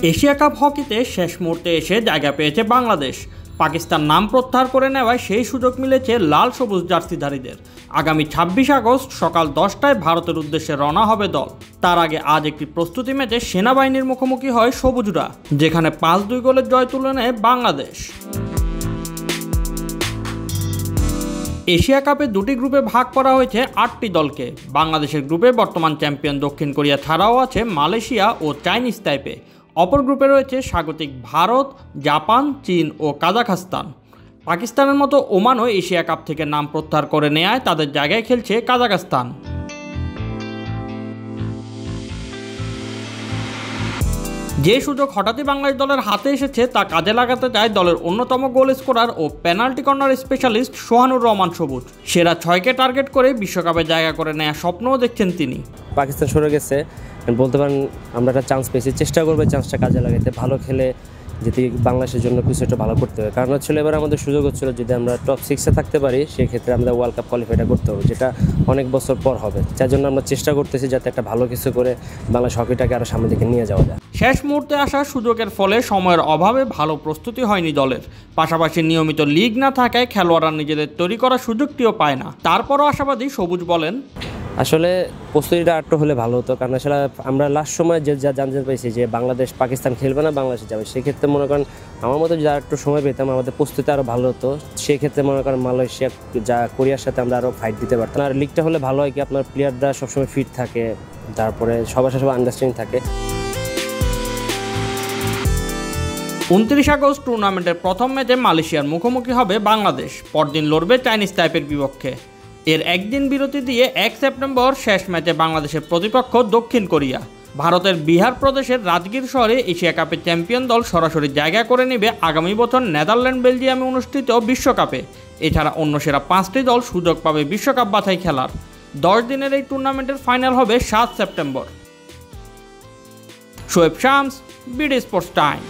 Asia cup হকিতে শেষ মুহূর্তে এসে জায়গা পেয়েছে বাংলাদেশ। পাকিস্তান নাম প্রত্যাহার করে নেওয়ায় সেই সুযোগ মিলেছে লাল সবুজ জার্সিধারীদের। আগামী ২৬ আগস্ট সকাল ১০টায় ভারতের উদ্দেশ্যে রওনা হবে দল। তার আগে আজ একটি প্রস্তুতি ম্যাচে সেনাবাহিনীর মুখোমুখি হয় সবুজরা, যেখানে ৫-২ গোলের জয় তুলে নেয় বাংলাদেশ। এশিয়া কাপে দুটি গ্রুপে ভাগ করা হয়েছে ৮টি দলকে। বাংলাদেশের গ্রুপে বর্তমান চ্যাম্পিয়ন দক্ষিণ কোরিয়া ছাড়াও আছে মালয়েশিয়া ও চাইনিজ তাইপে। অপর গ্রুপে রয়েছে স্বাগতিক ভারত, জাপান, চীন ও কাজাখস্তান। পাকিস্তানের মতো ওমানও এশিয়া কাপ থেকে নাম প্রত্যাহার করে নেয় তাদের জায়গায় খেলছে কাজাখস্তান। যে সুযোগ হঠাৎই বাংলাদেশ দলের হাতে এসেছে তা কাজে লাগাতে চায় দলের অন্যতম গোল স্কোরার ও penalty corner specialist Sohanur Rahman Sabuj. সেরা ৬কে টার্গেট করে বিশ্বকাপে জায়গা করে নেওয়া স্বপ্নও দেখছেন তিনি। পাকিস্তান সরে গেছে, বলতে পারেন আমরা একটা চান্স পেয়েছি, চেষ্টা করবো চান্সটা কাজে লাগাতে, ভালো খেলে যদি বাংলাদেশের জন্য কিছু একটা ভালো করতে হবে। কারণ হচ্ছিল এবার আমাদের সুযোগ হচ্ছিল যদি আমরা টপ 6-এ থাকতে পারি সেক্ষেত্রে আমাদের ওয়ার্ল্ড কাপ কোয়ালিফাইটা করতে হবে, যেটা অনেক বছর পর হবে। যার জন্য আমরা চেষ্টা করতেছি যাতে একটা ভালো কিছু করে বাংলাদেশ হকিটাকে আরও সামনের দিকে নিয়ে যাওয়া যায়। শেষ মুহূর্তে আসা সুযোগের ফলে সময়ের অভাবে ভালো প্রস্তুতি হয়নি দলের। পাশাপাশি নিয়মিত লিগ না থাকায় খেলোয়াড়রা নিজেদের তৈরি করার সুযোগটিও পায় না। তারপরও আশাবাদী সবুজ বলেন, আসলে প্রস্তুতিটা আরটু হলে ভালো হতো, কারণ আসলে আমরা লাস্ট সময় যা জানতে পেরেছি যে বাংলাদেশ পাকিস্তান খেলবে না, বাংলাদেশে যাবে। সেক্ষেত্রে মনে করেন আমার মতো যদি আরেকটু সময় পেতাম আমাদের প্রস্তুতি আরও ভালো হতো। সেক্ষেত্রে মনে করেন মালয়েশিয়া যা কোরিয়ার সাথে আমরা আরও ফাইট দিতে পারতাম। আর লিগটা হলে ভালো হয় কি আপনার প্লেয়াররা সবসময় ফিট থাকে, তারপরে সবার সাথে আন্ডারস্ট্যান্ডিং থাকে। ২৯ আগস্ট টুর্নামেন্টের প্রথম ম্যাচে মালয়েশিয়ার মুখোমুখি হবে বাংলাদেশ। পরদিন লড়বে চাইনিজ তাইপের বিপক্ষে। এর একদিন বিরতি দিয়ে ১ সেপ্টেম্বর শেষ ম্যাচে বাংলাদেশের প্রতিপক্ষ দক্ষিণ কোরিয়া। ভারতের বিহার প্রদেশের রাজগীর শহরে এশিয়া কাপের চ্যাম্পিয়ন দল সরাসরি জায়গা করে নেবে আগামী বছর নেদারল্যান্ড বেলজিয়ামে অনুষ্ঠিত বিশ্বকাপে। এছাড়া অন্য সেরা 5টি দল সুযোগ পাবে বিশ্বকাপ বাছাই খেলার। 10 দিনের এই টুর্নামেন্টের ফাইনাল হবে 7 September. Shoaib Shams, BD sports time.